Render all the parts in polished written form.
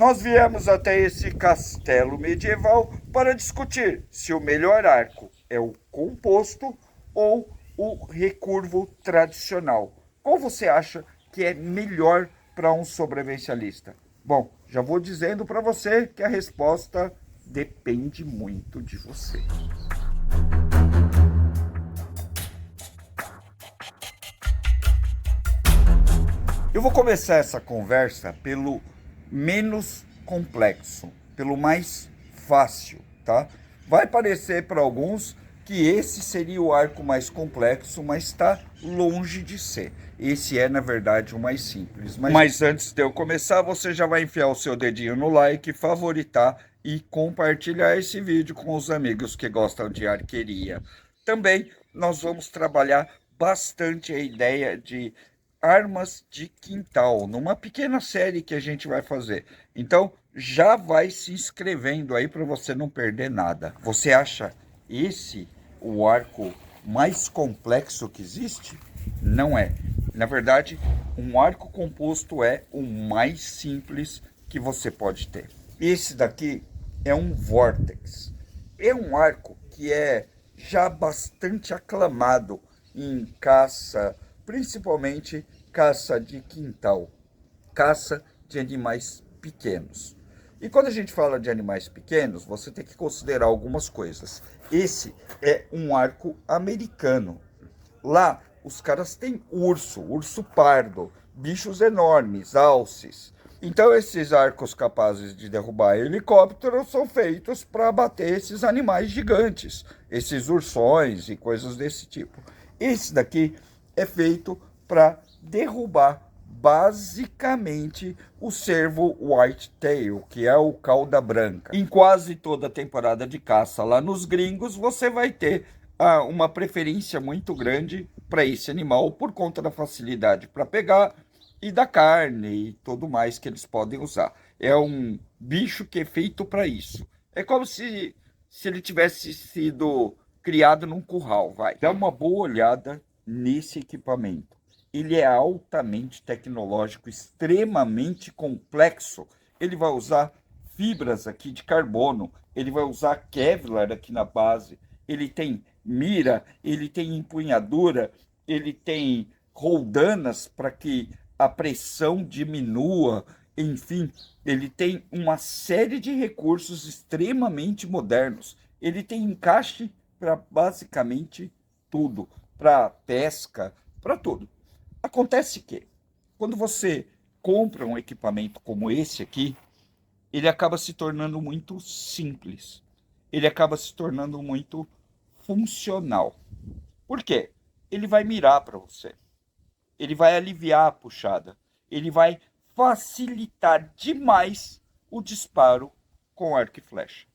Nós viemos até esse castelo medieval para discutir se o melhor arco é o composto ou o recurvo tradicional. Qual você acha que é melhor para um sobrevivencialista? Bom, já vou dizendo para você que a resposta depende muito de você. Eu vou começar essa conversa pelo menos complexo, pelo mais fácil, tá? Vai parecer para alguns que esse seria o arco mais complexo, mas está longe de ser. Esse é, na verdade, o mais simples. Mas antes de eu começar, você já vai enfiar o seu dedinho no like, favoritar e compartilhar esse vídeo com os amigos que gostam de arqueria. Também nós vamos trabalhar bastante a ideia de armas de quintal, numa pequena série que a gente vai fazer. Então, já vai se inscrevendo aí para você não perder nada. Você acha esse o arco mais complexo que existe? Não é. Na verdade, um arco composto é o mais simples que você pode ter. Esse daqui é um Vortex. É um arco que é já bastante aclamado em caça, principalmente caça de quintal, caça de animais pequenos. E quando a gente fala de animais pequenos, você tem que considerar algumas coisas. Esse é um arco americano. Lá, os caras têm urso, urso pardo, bichos enormes, alces. Então, esses arcos capazes de derrubar helicópteros são feitos para abater esses animais gigantes, esses ursões e coisas desse tipo. Esse daqui é feito para derrubar basicamente o cervo whitetail, que é o cauda branca. Em quase toda a temporada de caça lá nos gringos, você vai ter uma preferência muito grande para esse animal por conta da facilidade para pegar e da carne e tudo mais que eles podem usar. É um bicho que é feito para isso. É como se ele tivesse sido criado num curral, vai. Dá uma boa olhada nesse equipamento. Ele é altamente tecnológico, extremamente complexo. Ele vai usar fibras aqui de carbono, ele vai usar Kevlar aqui na base, ele tem mira, ele tem empunhadura, ele tem roldanas para que a pressão diminua, enfim, ele tem uma série de recursos extremamente modernos. Ele tem encaixe para basicamente tudo, para pesca, para tudo. Acontece que, quando você compra um equipamento como esse aqui, ele acaba se tornando muito simples. Ele acaba se tornando muito funcional. Por quê? Ele vai mirar para você. Ele vai aliviar a puxada. Ele vai facilitar demais o disparo com arco e flecha,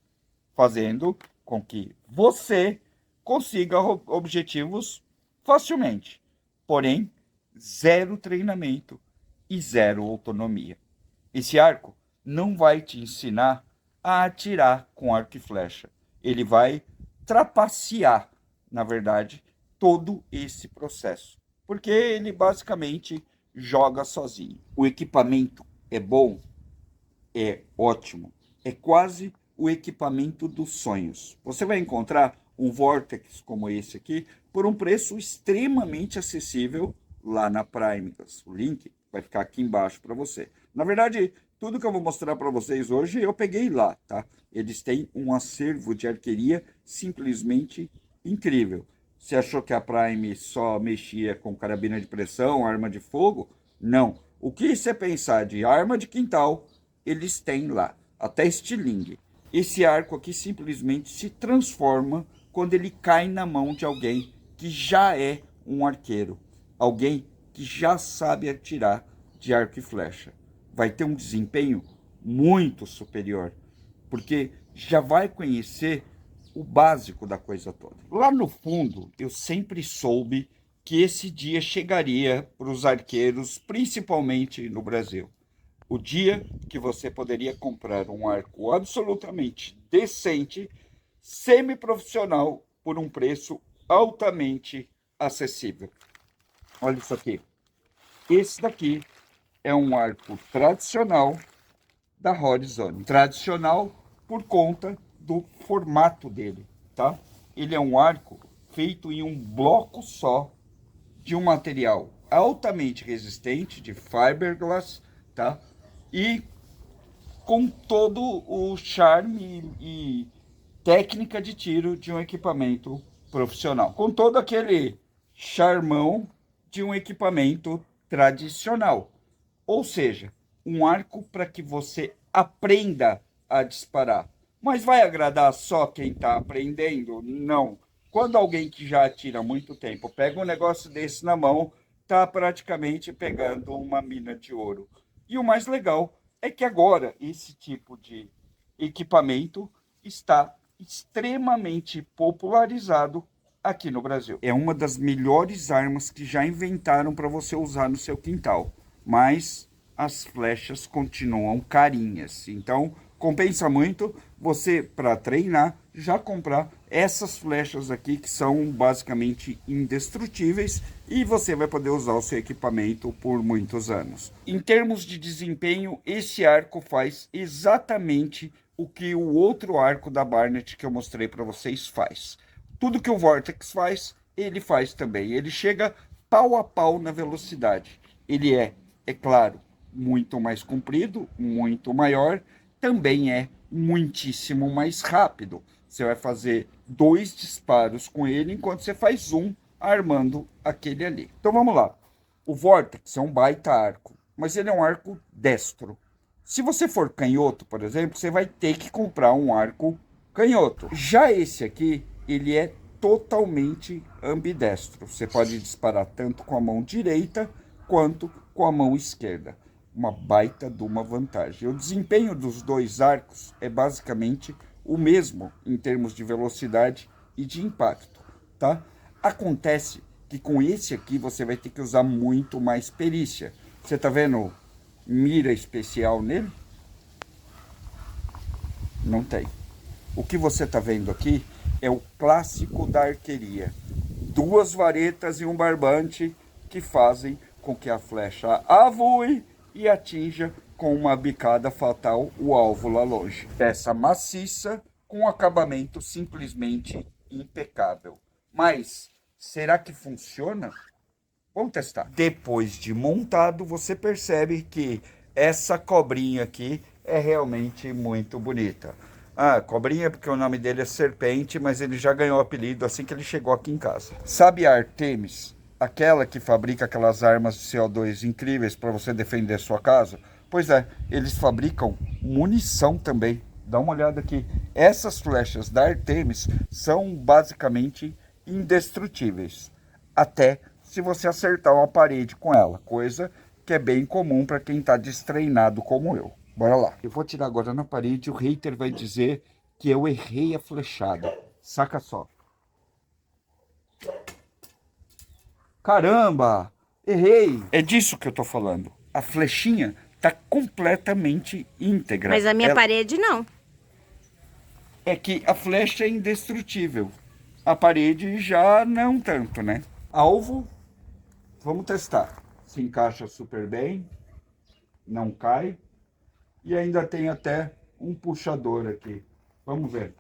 fazendo com que você consiga objetivos facilmente. Porém, zero treinamento e zero autonomia. Esse arco não vai te ensinar a atirar com arco e flecha. Ele vai trapacear, na verdade, todo esse processo. Porque ele basicamente joga sozinho. O equipamento é bom, é ótimo. É quase o equipamento dos sonhos. Você vai encontrar um Vortex como esse aqui por um preço extremamente acessível lá na Primegas. O link vai ficar aqui embaixo para você. Na verdade, tudo que eu vou mostrar para vocês hoje eu peguei lá, tá? Eles têm um acervo de arqueria simplesmente incrível. Você achou que a Prime só mexia com carabina de pressão, arma de fogo? Não. O que você pensar de arma de quintal, eles têm lá. Até estilingue. Esse arco aqui simplesmente se transforma quando ele cai na mão de alguém que já é um arqueiro. Alguém que já sabe atirar de arco e flecha. Vai ter um desempenho muito superior, porque já vai conhecer o básico da coisa toda. Lá no fundo, eu sempre soube que esse dia chegaria para os arqueiros, principalmente no Brasil. O dia que você poderia comprar um arco absolutamente decente, semi-profissional, por um preço altamente acessível. Olha isso aqui. Esse daqui é um arco tradicional da Horizon. Tradicional por conta do formato dele, tá? Ele é um arco feito em um bloco só de um material altamente resistente, de fiberglass, tá? E com todo o charme e técnica de tiro de um equipamento profissional, com todo aquele charmão de um equipamento tradicional. Ou seja, um arco para que você aprenda a disparar. Mas vai agradar só quem está aprendendo? Não. Quando alguém que já atira há muito tempo pega um negócio desse na mão, está praticamente pegando uma mina de ouro. E o mais legal é que agora esse tipo de equipamento está extremamente popularizado aqui no Brasil. É uma das melhores armas que já inventaram para você usar no seu quintal, mas as flechas continuam carinhas. Então, compensa muito você, para treinar, já comprar essas flechas aqui, que são basicamente indestrutíveis, e você vai poder usar o seu equipamento por muitos anos. Em termos de desempenho, esse arco faz exatamente o que o outro arco da Barnett que eu mostrei para vocês faz. Tudo que o Vortex faz, ele faz também. Ele chega pau a pau na velocidade. Ele é claro, muito mais comprido, muito maior, também é muitíssimo mais rápido. Você vai fazer 2 disparos com ele, enquanto você faz um armando aquele ali. Então vamos lá. O Vortex é um baita arco, mas ele é um arco destro. Se você for canhoto, por exemplo, você vai ter que comprar um arco canhoto. Já esse aqui, ele é totalmente ambidestro. Você pode disparar tanto com a mão direita quanto com a mão esquerda. Uma baita de uma vantagem. O desempenho dos dois arcos é basicamente o mesmo em termos de velocidade e de impacto, tá? Acontece que com esse aqui você vai ter que usar muito mais perícia. Você tá vendo mira especial nele? Não tem. O que você tá vendo aqui é o clássico da arqueria. 2 varetas e um barbante que fazem com que a flecha avoe e atinja com uma bicada fatal o alvo lá longe. Peça maciça com acabamento simplesmente impecável. Mas será que funciona? Vamos testar. Depois de montado, você percebe que essa cobrinha aqui é realmente muito bonita. Ah, cobrinha porque o nome dele é Serpente, mas ele já ganhou o apelido assim que ele chegou aqui em casa. Sabe a Artemis? Aquela que fabrica aquelas armas de CO2 incríveis para você defender sua casa? Pois é, eles fabricam munição também. Dá uma olhada aqui. Essas flechas da Artemis são basicamente indestrutíveis. Até se você acertar uma parede com ela. Coisa que é bem comum para quem está destreinado como eu. Bora lá. Eu vou tirar agora na parede. O hater vai dizer que eu errei a flechada. Saca só. Caramba, errei. É disso que eu tô falando. A flechinha tá completamente íntegra. Mas a minha parede não. É que a flecha é indestrutível. A parede já não tanto, né? Alvo, vamos testar. Se encaixa super bem, não cai. E ainda tem até um puxador aqui. Vamos ver.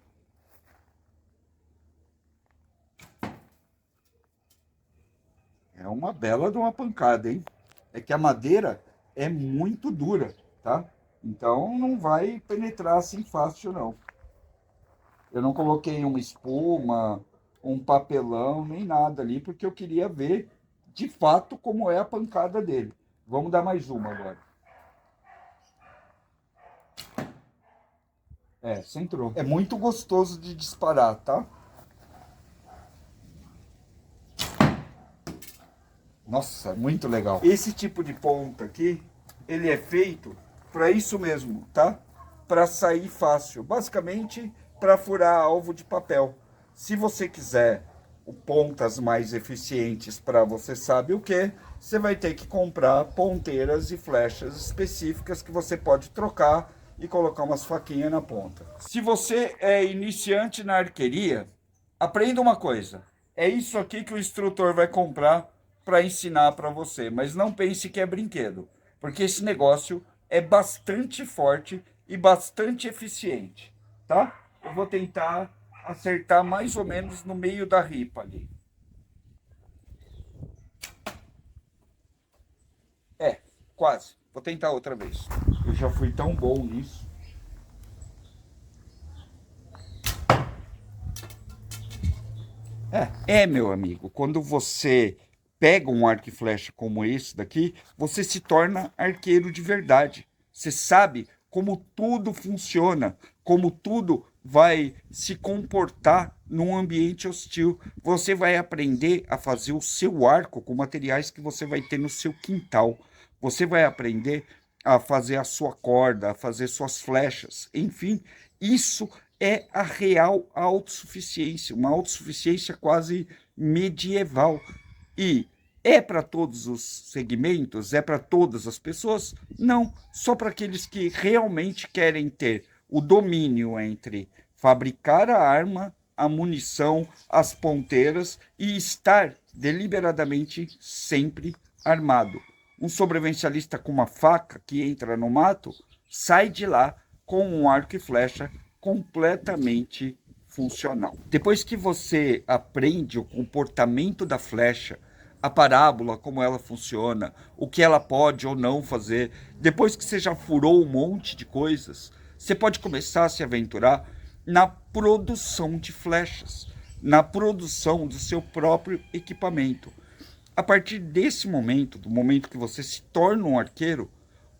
É uma bela de uma pancada, hein? É que a madeira é muito dura, tá? Então não vai penetrar assim fácil, não. Eu não coloquei uma espuma, um papelão, nem nada ali, porque eu queria ver de fato como é a pancada dele. Vamos dar mais uma agora. É, centrou. É muito gostoso de disparar, tá? Nossa, muito legal. Esse tipo de ponta aqui, ele é feito para isso mesmo, tá? Para sair fácil. Basicamente, para furar alvo de papel. Se você quiser pontas mais eficientes para você sabe o que, você vai ter que comprar ponteiras e flechas específicas que você pode trocar e colocar umas faquinhas na ponta. Se você é iniciante na arqueria, aprenda uma coisa. É isso aqui que o instrutor vai comprar para ensinar para você, mas não pense que é brinquedo, porque esse negócio é bastante forte e bastante eficiente, tá? Eu vou tentar acertar mais ou menos no meio da ripa ali. Quase. Vou tentar outra vez. Eu já fui tão bom nisso. Meu amigo, quando você pega um arco e flecha como esse daqui, você se torna arqueiro de verdade. Você sabe como tudo funciona, como tudo vai se comportar num ambiente hostil. Você vai aprender a fazer o seu arco com materiais que você vai ter no seu quintal. Você vai aprender a fazer a sua corda, a fazer suas flechas, enfim, isso é a real autossuficiência, uma autossuficiência quase medieval. E é para todos os segmentos? É para todas as pessoas? Não, só para aqueles que realmente querem ter o domínio entre fabricar a arma, a munição, as ponteiras e estar deliberadamente sempre armado. Um sobrevivencialista com uma faca que entra no mato sai de lá com um arco e flecha completamente funcional. Depois que você aprende o comportamento da flecha, a parábola, como ela funciona, o que ela pode ou não fazer, depois que você já furou um monte de coisas, você pode começar a se aventurar na produção de flechas, na produção do seu próprio equipamento. A partir desse momento, do momento que você se torna um arqueiro,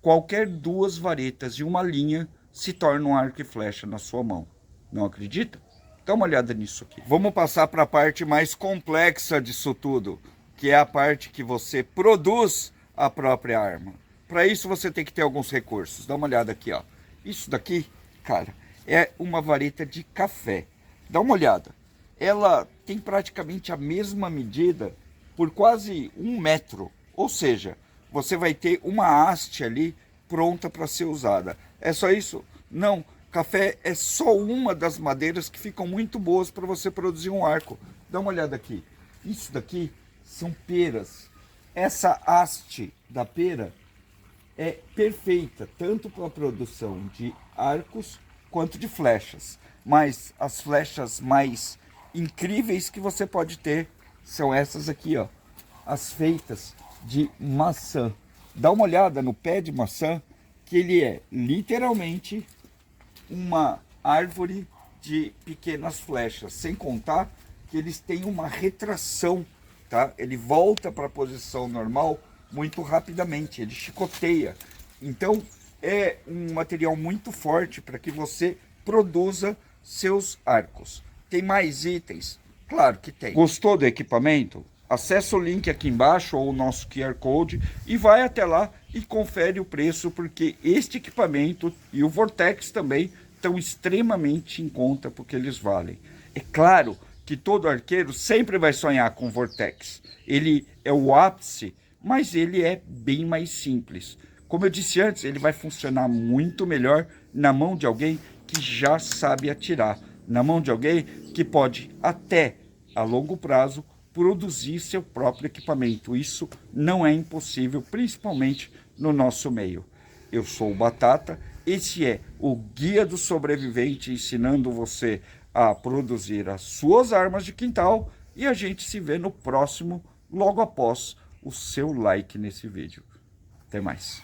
qualquer duas varetas e uma linha se torna um arco e flecha na sua mão. Não acredita? Dá uma olhada nisso aqui. Vamos passar para a parte mais complexa disso tudo, que é a parte que você produz a própria arma. Para isso você tem que ter alguns recursos. Dá uma olhada aqui, ó. Isso daqui, cara, é uma vareta de café. Dá uma olhada. Ela tem praticamente a mesma medida por quase 1 metro. Ou seja, você vai ter uma haste ali pronta para ser usada. É só isso? Não. Café é só uma das madeiras que ficam muito boas para você produzir um arco. Dá uma olhada aqui. Isso daqui são peras. Essa haste da pera é perfeita, tanto para a produção de arcos quanto de flechas. Mas as flechas mais incríveis que você pode ter são essas aqui, ó. As feitas de maçã. Dá uma olhada no pé de maçã, que ele é literalmente uma árvore de pequenas flechas, sem contar que eles têm uma retração, tá? Ele volta para a posição normal muito rapidamente, ele chicoteia. Então é um material muito forte para que você produza seus arcos. Tem mais itens? Claro que tem. Gostou do equipamento? Acesse o link aqui embaixo ou o nosso QR Code e vai até lá e confere o preço, porque este equipamento e o Vortex também estão extremamente em conta porque eles valem. É claro que todo arqueiro sempre vai sonhar com o Vortex. Ele é o ápice, mas ele é bem mais simples. Como eu disse antes, ele vai funcionar muito melhor na mão de alguém que já sabe atirar, na mão de alguém que pode até a longo prazo produzir seu próprio equipamento. Isso não é impossível, principalmente no nosso meio. Eu sou o Batata, esse é o Guia do Sobrevivente, ensinando você a produzir as suas armas de quintal, e a gente se vê no próximo, logo após o seu like nesse vídeo. Até mais.